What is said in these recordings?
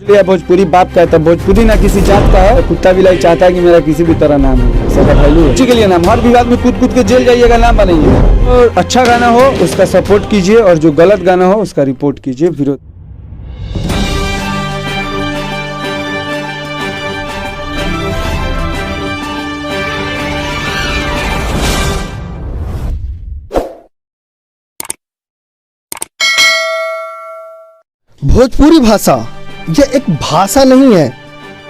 भोजपुरी बाप का है, तब भोजपुरी ना किसी जात का है। कुत्ता बिलाई चाहता है कि मेरा किसी भी तरह नाम हो, सदा भालू है। उसी के लिए नाम, हर विवाद में कूद कूद के जेल जाइएगा, नाम बनाइएगा। और अच्छा गाना हो उसका सपोर्ट कीजिए, और जो गलत गाना हो उसका रिपोर्ट कीजिए, विरोध। भोजपुरी भाषा ये एक भाषा नहीं है,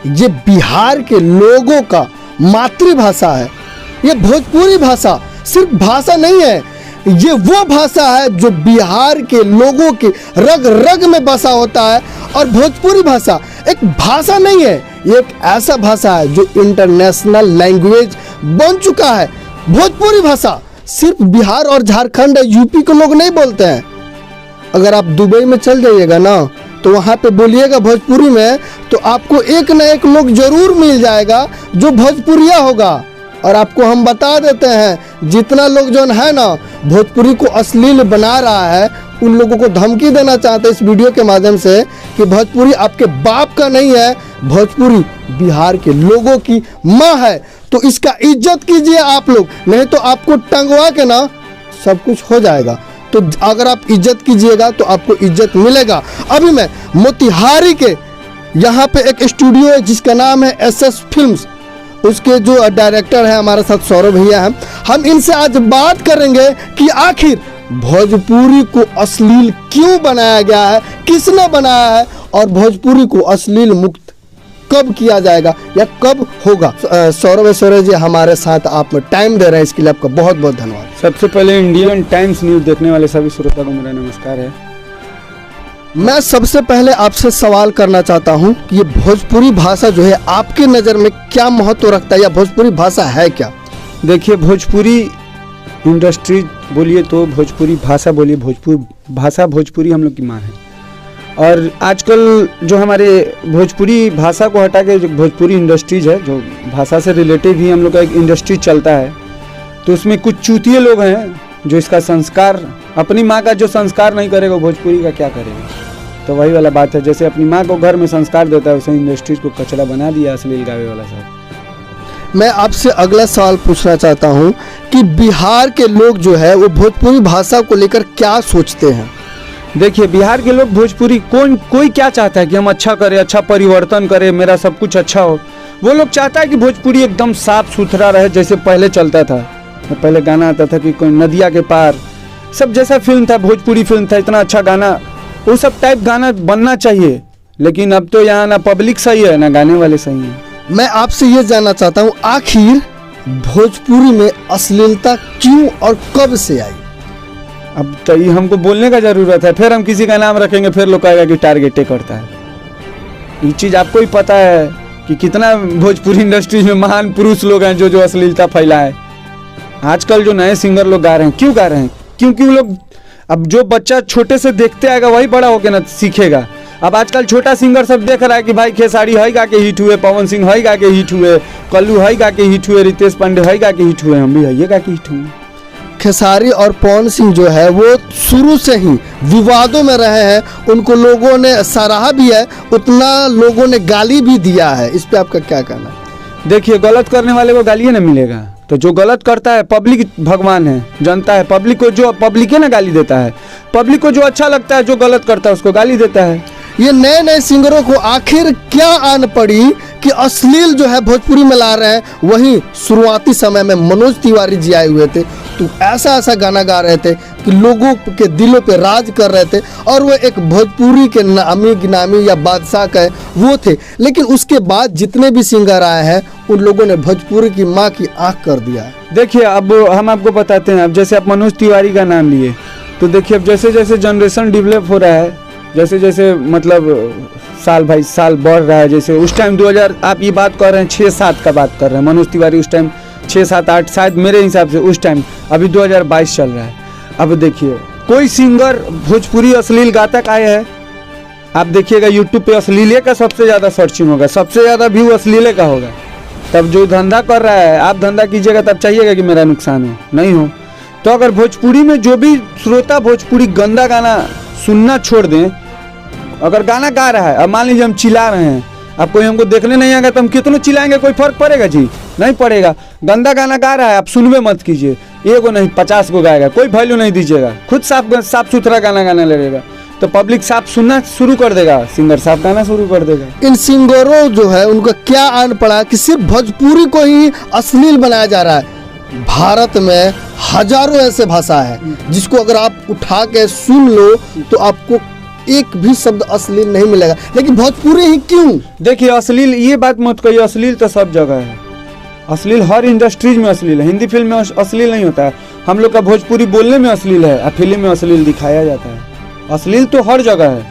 ये बिहार के लोगों का मातृभाषा है। ये भोजपुरी भाषा सिर्फ भाषा नहीं है, ये वो भाषा है जो बिहार के लोगों के रग रग में बसा होता है। और भोजपुरी भाषा एक भाषा नहीं है, ये एक ऐसा भाषा है जो इंटरनेशनल लैंग्वेज बन चुका है। भोजपुरी भाषा सिर्फ बिहार और झारखंड, यूपी के लोग नहीं बोलते हैं। अगर आप दुबई में चल जाइएगा ना, तो वहाँ पे बोलिएगा भोजपुरी में, तो आपको एक न एक लोग जरूर मिल जाएगा जो भोजपुरिया होगा। और आपको हम बता देते हैं, जितना लोग जो है ना भोजपुरी को अश्लील बना रहा है, उन लोगों को धमकी देना चाहते हैं इस वीडियो के माध्यम से कि भोजपुरी आपके बाप का नहीं है, भोजपुरी बिहार के लोगों की माँ है। तो इसका इज्जत कीजिए आप लोग, नहीं तो आपको टंगवा के ना सब कुछ हो जाएगा। तो अगर आप इज्जत कीजिएगा तो आपको इज्जत मिलेगा। अभी मैं मोतिहारी के यहाँ पे एक स्टूडियो है जिसका नाम है SS फिल्म्स, उसके जो डायरेक्टर है हमारे साथ सौरभ भैया हैं। हम इनसे आज बात करेंगे कि आखिर भोजपुरी को अश्लील क्यों बनाया गया है, किसने बनाया है, और भोजपुरी को अश्लील मुक्त कब किया जाएगा या कब होगा। सौरभ जी हमारे साथ आप टाइम दे रहे हैं, इसके लिए आपका बहुत बहुत धन्यवाद। सबसे पहले इंडियन टाइम्स न्यूज देखने वाले सभी श्रोता को मेरा नमस्कार है। मैं सबसे पहले आपसे सवाल करना चाहता हूं कि ये भोजपुरी भाषा जो है आपकी नज़र में क्या महत्व रखता है, या भोजपुरी भाषा है क्या? देखिए, भोजपुरी इंडस्ट्री बोलिए तो भोजपुरी भाषा बोलिए, भोजपुरी भाषा भोजपुरी हम लोग की माँ है। और आजकल जो हमारे भोजपुरी भाषा को हटा के जो भोजपुरी इंडस्ट्रीज है, जो भाषा से रिलेटेड ही हम लोग का एक इंडस्ट्री चलता है, तो उसमें कुछ चूतिए लोग हैं जो इसका संस्कार, अपनी माँ का जो संस्कार नहीं करेगा भोजपुरी का क्या करेगा। तो वही वाला बात है, जैसे अपनी माँ को घर में संस्कार देता है, उसे इंडस्ट्रीज को कचरा बना दिया अश्लील गावे वाला साहब। मैं आपसे अगला सवाल पूछना चाहता हूँ कि बिहार के लोग जो है वो भोजपुरी भाषा को लेकर क्या सोचते हैं? देखिए, बिहार के लोग भोजपुरी कोई क्या चाहता है कि हम अच्छा करें, अच्छा परिवर्तन करें, मेरा सब कुछ अच्छा हो। वो लोग चाहता है कि भोजपुरी एकदम साफ सुथरा रहे, जैसे पहले चलता था। पहले गाना आता था कि कोई नदिया के पार, सब जैसा फिल्म था, भोजपुरी फिल्म था, इतना अच्छा गाना, वो सब टाइप गाना बनना चाहिए। लेकिन अब तो यहाँ ना पब्लिक सही है ना गाने वाले सही हैं। मैं आपसे ये जानना चाहता हूँ, आखिर भोजपुरी में अश्लीलता क्यों और कब से आई? अब तो ये हमको बोलने का जरूरत है, फिर हम किसी का नाम रखेंगे, फिर लोग कहेगा कि टारगेटे करता है। ये चीज़ आपको ही पता है कि कितना भोजपुरी इंडस्ट्री में महान पुरुष लोग हैं जो अश्लीलता फैलाए। आजकल जो नए सिंगर लोग गा रहे हैं, क्यों गा रहे हैं? क्योंकि वो लोग, अब जो बच्चा छोटे से देखते आएगा वही बड़ा होकर ना सीखेगा। अब आजकल छोटा सिंगर सब देख रहा है कि भाई खेसारी है गा के हिट हुए, पवन सिंह है गा के हिट हुए, कल्लू है गा के हिट हुए, रितेश पांडे है गा के हिट हुए, हम भी है गा के हिट हुए। खेसारी और पवन सिंह जो है वो शुरू से ही विवादों में रहे हैं, उनको लोगों ने सराहा भी है, उतना लोगों ने गाली भी दिया है। इस पे आपका क्या कहना है? देखिए, गलत करने वाले को गाली ना मिलेगा, तो जो गलत करता है, पब्लिक भगवान है, जनता है, पब्लिक को जो पब्लिक है ना गाली देता है, पब्लिक को जो अच्छा लगता है, जो गलत करता है उसको गाली देता है। ये नए नए सिंगरों को आखिर क्या आन पड़ी कि अश्लील जो है भोजपुरी में ला रहे हैं? वहीं शुरुआती समय में मनोज तिवारी जी आए हुए थे, तो ऐसा गाना गा रहे थे कि लोगों के दिलों पे राज कर रहे थे, और वो एक भोजपुरी के नामी गिनामी या बादशाह कहे वो थे। लेकिन उसके बाद जितने भी सिंगर आए हैं, उन लोगों ने भोजपुरी की माँ की आँख कर दिया है। देखिए, अब हम आपको बताते हैं, अब जैसे आप मनोज तिवारी का नाम लिए, तो देखिए अब जैसे जैसे जनरेशन डेवलप हो रहा है, जैसे जैसे मतलब साल भाई साल बढ़ रहा है, जैसे उस टाइम 2000, आप ये बात कर रहे हैं 6-7 का बात कर रहे हैं, मनोज तिवारी उस टाइम 6-7-8 शायद मेरे हिसाब से उस टाइम, अभी 2022 चल रहा है। अब देखिए, कोई सिंगर भोजपुरी अश्लील गाता आए हैं, आप देखिएगा यूट्यूब पे अश्लीले का सबसे ज़्यादा सर्चिंग होगा, सबसे ज़्यादा व्यू अश्लीले का होगा। तब जो धंधा कर रहा है, आप धंधा कीजिएगा तब चाहिएगा कि मेरा नुकसान हो, नहीं हो। तो अगर भोजपुरी में जो भी श्रोता भोजपुरी गंदा गाना सुनना छोड़ दें, अगर गाना गा रहा है, अब मान लीजिए हम चिल्ला रहे हैं, अब कोई हमको देखने नहीं आएगा तो हम कितनों चिल्लाएंगे, कोई फर्क पड़ेगा जी? नहीं पड़ेगा। गंदा गाना गा रहा है, आप सुनबे मत कीजिए, एगो नहीं 50 को गाएगा, कोई वैल्यू नहीं दीजिएगा, खुद साफ सुथरा गाना गाने लगेगा तो पब्लिक साफ सुनना शुरू कर देगा, सिंगर साफ गाना शुरू कर देगा। इन सिंगरों जो है उनका क्या आन पड़ा कि सिर्फ भोजपुरी को ही अश्लील बनाया जा रहा है। भारत में हजारों ऐसे भाषा है जिसको अगर आप उठा के सुन लो तो आपको एक भी शब्द अश्लील नहीं मिलेगा, लेकिन भोजपुरी ही क्यों? देखिए अश्लील, ये बात मत कहिए, अश्लील तो सब जगह है, अश्लील हर इंडस्ट्रीज में अश्लील है। हिंदी फिल्म में अश्लील नहीं होता है, हम लोग का भोजपुरी बोलने में अश्लील है और फिल्म में अश्लील दिखाया जाता है। अश्लील तो हर जगह है।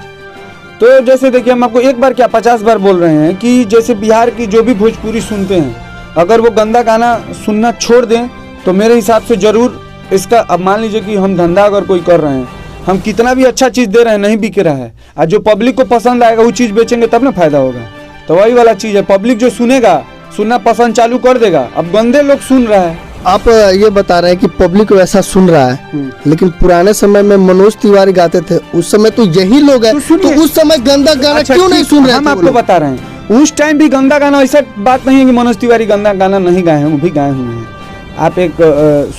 तो जैसे देखिए हम आपको एक बार क्या 50 बार बोल रहे हैं कि जैसे बिहार की जो भी भोजपुरी सुनते हैं, अगर वो गंदा गाना सुनना छोड़ दें तो मेरे हिसाब से ज़रूर इसका, अब मान लीजिए कि हम धंधा अगर कोई कर रहे हैं, हम कितना भी अच्छा चीज़ दे रहे हैं नहीं बिक रहा है, और जो पब्लिक को पसंद आएगा वो चीज़ बेचेंगे तब ना फायदा होगा। तो वही वाला चीज़ है, पब्लिक जो सुनेगा सुनना पसंद चालू कर देगा। अब गंदे लोग सुन रहा है। आप ये बता रहे हैं कि पब्लिक वैसा सुन रहा है, लेकिन पुराने समय में मनोज तिवारी गाते थे, उस समय तो यही लोग हैं, तो उस समय गंदा गाना अच्छा, क्यों नहीं सुन रहे? हम आपको बता रहे हैं उस टाइम भी गंदा गाना, ऐसा बात नहीं है कि मनोज तिवारी गंदा गाना नहीं गाए हैं, वो भी गाए हुए हैं। आप एक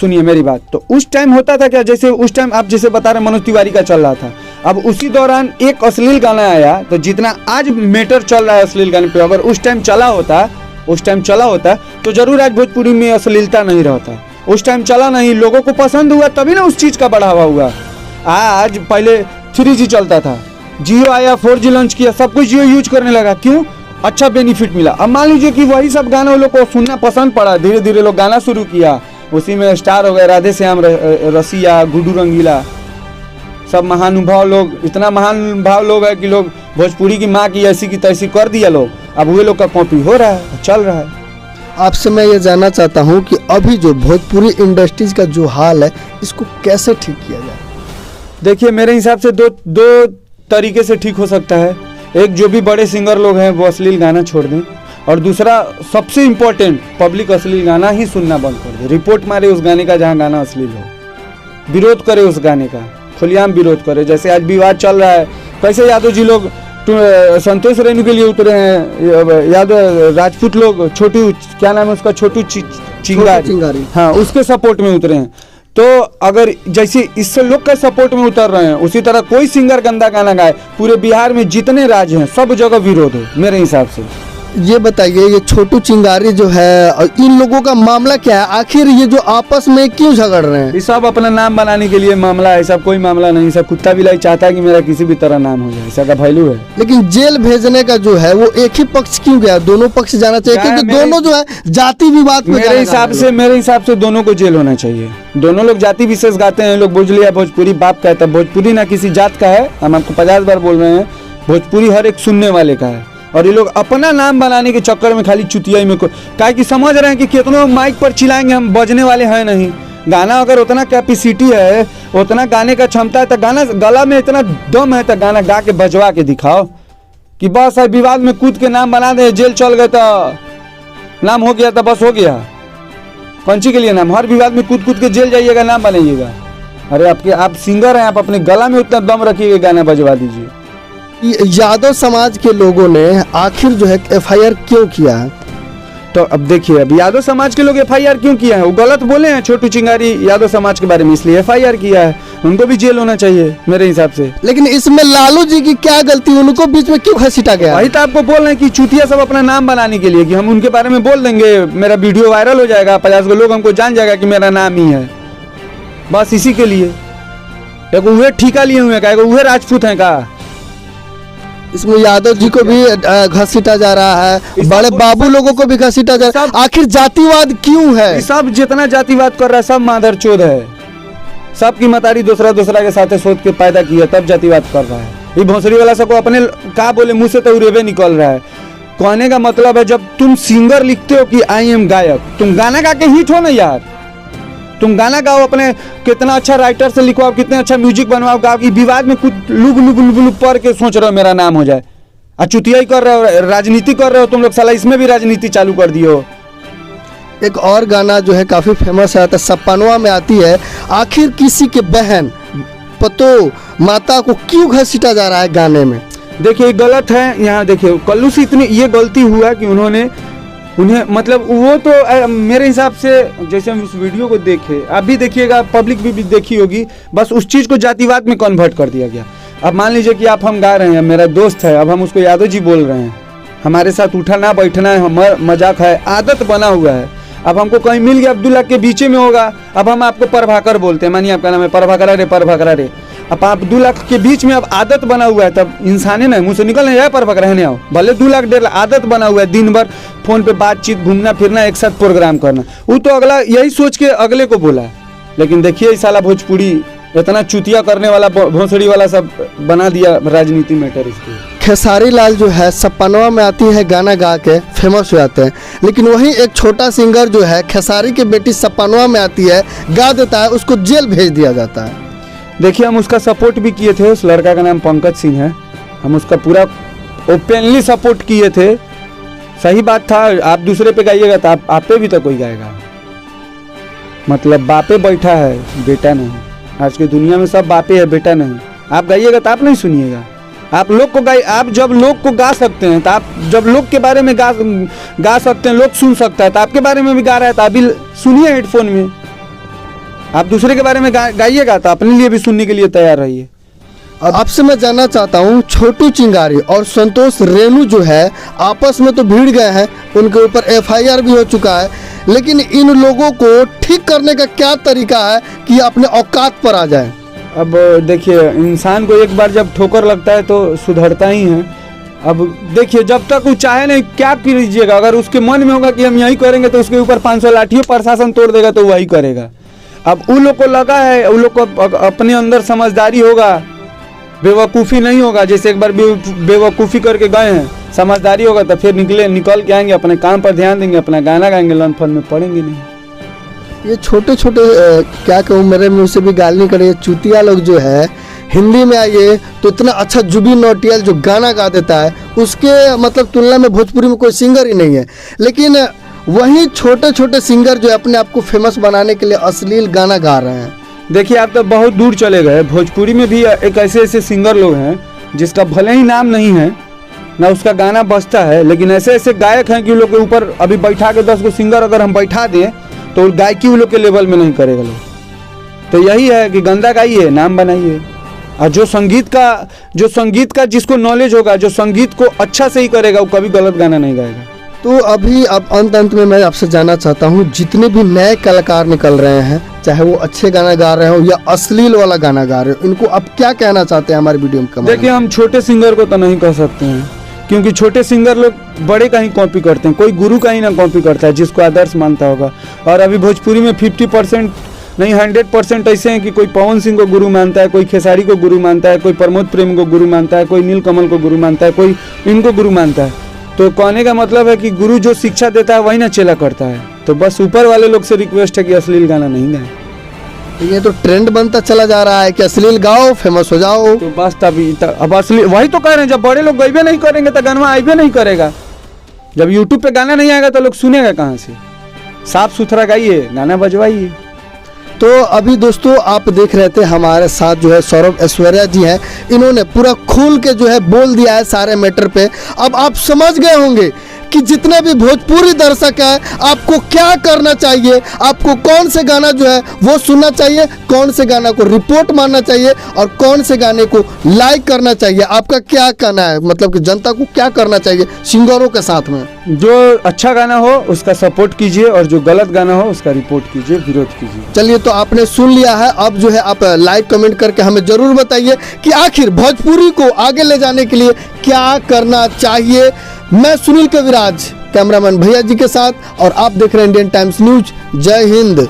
सुनिए मेरी बात, तो उस टाइम होता था क्या, जैसे उस टाइम आप जैसे बता रहे हैं मनोज तिवारी का चल रहा था, अब उसी दौरान एक अश्लील गाना आया, तो जितना आज मैटर चल रहा है अश्लील गाने पे, अगर उस टाइम चला होता तो जरूर आज भोजपुरी में अश्लीलता नहीं रहता। उस टाइम चला नहीं, लोगों को पसंद हुआ तभी ना उस चीज़ का बढ़ावा हुआ। आज पहले 3G चलता था, जियो आया, 4G लॉन्च किया, सब कुछ जियो यूज करने लगा, क्यों? अच्छा बेनिफिट मिला। अब मान लीजिए कि वही सब गाना वो लोग को सुनना पसंद पड़ा, धीरे धीरे लोग गाना शुरू किया, उसी में स्टार हो गए राधे श्याम रसिया, गुड्डू रंगीला, सब महानुभाव लोग, इतना महानुभाव लोग है कि लोग भोजपुरी की माँ की ऐसी की तैसी कर दिया लोग, अब वे लोग का कॉपी हो रहा है, चल रहा है। आपसे मैं ये जानना चाहता हूँ कि अभी जो भोजपुरी इंडस्ट्रीज का जो हाल है इसको कैसे ठीक किया जाए? देखिए मेरे हिसाब से दो तरीके से ठीक हो सकता है। एक, जो भी बड़े सिंगर लोग हैं वो अश्लील गाना छोड़ दें, और दूसरा सबसे इम्पोर्टेंट, पब्लिक अश्लील गाना ही सुनना बंद कर दे, रिपोर्ट मारे उस गाने का जहाँ गाना अश्लील हो, विरोध करे उस गाने का, खुलेआम विरोध करे। जैसे आज विवाद चल रहा है, कैसे यादव जी लोग संतोष रेणु के लिए उतरे हैं, यादव राजपूत लोग, छोटू क्या नाम है उसका, छोटू चिंगारी, हाँ, उसके सपोर्ट में उतरे हैं। तो अगर जैसे इससे लोग के सपोर्ट में उतर रहे हैं, उसी तरह कोई सिंगर गंदा गाना गाए, पूरे बिहार में जितने राज्य हैं सब जगह विरोध हो मेरे हिसाब से। ये बताइए, ये छोटू चिंगारी जो है और इन लोगों का मामला क्या है? आखिर ये जो आपस में क्यों झगड़ रहे हैं? ये सब अपना नाम बनाने के लिए मामला है, सब कोई मामला नहीं, सब कुत्ता बिलाई चाहता है कि मेरा किसी भी तरह नाम हो जाए, ऐसा का वैल्यू है। लेकिन जेल भेजने का जो है वो एक ही पक्ष क्यों गया? दोनों पक्ष जाना चाहिए, क्योंकि दोनों जो है जाति विवाद में। मेरे हिसाब से दोनों को जेल होना चाहिए। दोनों लोग जाति विशेष गाते हैं, लोग बुझ लिया भोजपुरी बाप का है, भोजपुरी ना किसी जात का है, हम आपको 50 बार बोल रहे हैं, भोजपुरी हर एक सुनने वाले का है। और ये लोग अपना नाम बनाने के चक्कर में खाली चुतियाई में काहे कि समझ रहे हैं कि कितनों माइक पर चिल्लाएंगे, हम बजने वाले हैं नहीं। गाना अगर उतना कैपेसिटी है, उतना गाने का क्षमता है, तो गाना गला में इतना दम है तो गाना गा के बजवा के दिखाओ। कि बस है विवाद में कूद के नाम बना दे, जेल चल गए तो नाम हो गया तो बस हो गया, पंची के लिए नाम, हर विवाद में कूद के जेल जाइएगा, नाम बनाइएगा। अरे आप सिंगर हैं, आप अपने गला में उतना दम रखिएगा, गाना बजवा दीजिए। यादव समाज के लोगों ने आखिर जो है FIR क्यों किया है? तो अब देखिए, अब यादव समाज के लोग FIR क्यों किया है? वो गलत बोले हैं छोटू चिंगारी यादव समाज के बारे में, इसलिए FIR किया है। उनको भी जेल होना चाहिए मेरे हिसाब से। लेकिन इसमें लालू जी की क्या गलती? उनको बीच में क्यों घसीटा गया? वही तो आपको बोल रहे हैं कि चूतिया सब अपना नाम बनाने के लिए, कि हम उनके बारे में बोल देंगे, मेरा वीडियो वायरल हो जाएगा, 50 लोग हमको जान जाएगा कि मेरा नाम ही है, बस इसी के लिए। एक उहे ठिका लिए हुए हैं, उहे राजपूत हैं का? इसमें यादव जी को भी घसीटा जा रहा है, बड़े बाबू लोगों को भी घसीटा जा रहा है। आखिर जातिवाद क्यों है? सब जितना जातिवाद कर रहा है सब मादर चोद है, सबकी मतारी दूसरा के साथ सोच के पैदा किया तब जातिवाद कर रहा है। ये भोसड़ी वाला सबको अपने का बोले मुंह से तो उरेबे निकल रहा है। कहने का मतलब है, जब तुम सिंगर लिखते हो कि आई एम गायक, तुम गाना गा के हिट हो ना यार, तुम गाना गाओ, अपने कितना अच्छा राइटर से लिखवाओ, कितने अच्छा म्यूजिक बनवाओ, गाओ कि विवाद में कुछ लुब पढ़ के सोच रहे हो मेरा नाम हो जाए, और चुतियाई कर रहे हो, राजनीति कर रहे हो तुम लोग, साला इसमें भी राजनीति चालू कर दिए हो। एक और गाना जो है काफी फेमस है, तो सपनवा में आती है, आखिर किसी के बहन पतो माता को क्यों घसीटा जा रहा है गाने में? देखिए गलत है। यहाँ देखिए कल्लू से इतनी ये गलती हुआ कि उन्हें मतलब वो तो मेरे हिसाब से, जैसे हम इस वीडियो को देखे, आप भी देखिएगा, पब्लिक भी देखी होगी, बस उस चीज़ को जातिवाद में कन्वर्ट कर दिया गया। अब मान लीजिए कि हम गा रहे हैं, मेरा दोस्त है, अब हम उसको यादव जी बोल रहे हैं, हमारे साथ उठना बैठना है, मजाक है, आदत बना हुआ है। अब हमको कहीं मिल गया, अब्दुल्ला के बीचे में होगा, अब हम आपको प्रभाकर बोलते हैं, मानिए आपका नाम है प्रभाकरा रे, अब आप 2 लाख के बीच में अब आदत बना हुआ है, तब इंसान है ना, मुँह से निकल नहीं जाए पर रहने आओ, भले 2 लाख 1.5 लाख आदत बना हुआ है, दिन भर फोन पे बातचीत, घूमना फिरना, एक साथ प्रोग्राम करना, वो तो अगला यही सोच के अगले को बोला। लेकिन देखिए इस साला भोजपुरी इतना चुतिया करने वाला, भोसड़ी वाला सब बना दिया राजनीति मैटर इसको। खेसारी लाल जो है सपनवा में आती है गाना गा के फेमस हो जाते हैं, लेकिन वही एक छोटा सिंगर जो है खेसारी की बेटी सपनवा में आती है, गा देता है, उसको जेल भेज दिया जाता है। देखिए हम उसका सपोर्ट भी किए थे, उस लड़का का नाम पंकज सिंह है, हम उसका पूरा ओपनली सपोर्ट किए थे। सही बात था, आप दूसरे पे गाइएगा तो आप पे भी तो कोई गाएगा, मतलब बापे बैठा है बेटा नहीं। आज की दुनिया में सब बापे है बेटा नहीं। आप गाइएगा तो आप नहीं सुनिएगा, आप लोग को आप जब लोग को गा सकते हैं, तो आप जब लोग के बारे में गा सकते हैं, लोग सुन सकता है, तो आपके बारे में भी गा रहा है तो आप भी सुनिए हेडफोन में। आप दूसरे के बारे में गाइएगा तो अपने लिए भी सुनने के लिए तैयार रहिए। अब आपसे मैं जानना चाहता हूँ, छोटू चिंगारी और संतोष रेणु जो है आपस में तो भिड़ गए हैं, उनके ऊपर FIR भी हो चुका है, लेकिन इन लोगों को ठीक करने का क्या तरीका है कि अपने औकात पर आ जाए? अब देखिए इंसान को एक बार जब ठोकर लगता है तो सुधरता ही है। अब देखिए जब तक वो चाहे नहीं, क्या कीजिएगा, अगर उसके मन में होगा कि हम यही करेंगे तो उसके ऊपर 500 लाठियों प्रशासन तोड़ देगा तो वही करेगा। अब उन लोग को लगा है, उन लोग को अपने अंदर समझदारी होगा, बेवकूफ़ी नहीं होगा। जैसे एक बार बेवकूफ़ी करके गए हैं, समझदारी होगा तो फिर निकल के आएंगे, अपने काम पर ध्यान देंगे, अपना गाना गाएंगे, लन फन में पढ़ेंगे नहीं। ये छोटे छोटे क्या कहूँ, मेरे मुँह से भी गाली नहीं करे, चूतिया लोग जो है हिंदी में आइए तो इतना अच्छा जुबिन नौटियाल जो गाना गा देता है, उसके मतलब तुलना में भोजपुरी में कोई सिंगर ही नहीं है। लेकिन वही छोटे छोटे सिंगर जो अपने आप को फेमस बनाने के लिए अश्लील गाना गा रहे हैं। देखिए आप तो बहुत दूर चले गए, भोजपुरी में भी एक ऐसे सिंगर लोग हैं जिसका भले ही नाम नहीं है ना उसका गाना बजता है, लेकिन ऐसे गायक हैं कि उन लोग के ऊपर अभी बैठा के 10 को सिंगर अगर हम बैठा दें तो गायकी उन लोग के लेवल में नहीं करेगा लोग। तो यही है कि गंदा गाइए, नाम बनाइए, और जो संगीत का जिसको नॉलेज होगा, जो संगीत को अच्छा से ही करेगा, वो कभी गलत गाना नहीं गाएगा। तो अभी अब अंत में मैं आपसे जानना चाहता हूँ, जितने भी नए कलाकार निकल रहे हैं, चाहे वो अच्छे गाना गा रहे हो या अश्लील वाला गाना गा रहे हो, इनको अब क्या कहना चाहते हैं हमारे वीडियो में? देखिए हम छोटे सिंगर को तो नहीं कह सकते हैं, क्योंकि छोटे सिंगर लोग बड़े का ही कॉपी करते हैं, कोई गुरु का ही ना कॉपी करता है जिसको आदर्श मानता होगा। और अभी भोजपुरी में 50% नहीं 100% ऐसे हैं कि कोई पवन सिंह को गुरु मानता है, कोई खेसारी को गुरु मानता है, कोई प्रमोद प्रेम को गुरु मानता है, कोई नीलकमल को गुरु मानता है, कोई इनको गुरु मानता है। तो कहने का मतलब है कि गुरु जो शिक्षा देता है वही ना चेला करता है। तो बस ऊपर वाले लोग से रिक्वेस्ट है कि अश्लील गाना नहीं गाएं। ये तो ट्रेंड बनता चला जा रहा है कि अश्लील गाओ फेमस हो जाओ। तो बस अब अश्लील वही तो कह रहे हैं, जब बड़े लोग गाइबे नहीं करेंगे तो गाना आइबे नहीं करेगा। जब यूट्यूब पे गाना नहीं आएगा तो लोग सुनेगा कहाँ से? साफ सुथरा गाइए, गाना बजवाइए। तो अभी दोस्तों आप देख रहे थे हमारे साथ जो है सौरभ ऐश्वर्या जी हैं, इन्होंने पूरा खुल के जो है बोल दिया है सारे मैटर पे। अब आप समझ गए होंगे कि जितने भी भोजपुरी दर्शक हैं आपको क्या करना चाहिए, आपको कौन से गाना जो है वो सुनना चाहिए, कौन से गाना को रिपोर्ट मारना चाहिए और कौन से गाने को लाइक करना चाहिए। आपका क्या कहना है, मतलब कि जनता को क्या करना चाहिए सिंगरों के साथ में? जो अच्छा गाना हो उसका सपोर्ट कीजिए और जो गलत गाना हो उसका रिपोर्ट कीजिए, विरोध कीजिए। चलिए तो आपने सुन लिया है, अब जो है आप लाइक कमेंट करके हमें जरूर बताइए कि आखिर भोजपुरी को आगे ले जाने के लिए क्या करना चाहिए। मैं सुनील कविराज कैमरामैन भैया जी के साथ, और आप देख रहे हैं इंडियन टाइम्स न्यूज। जय हिंद।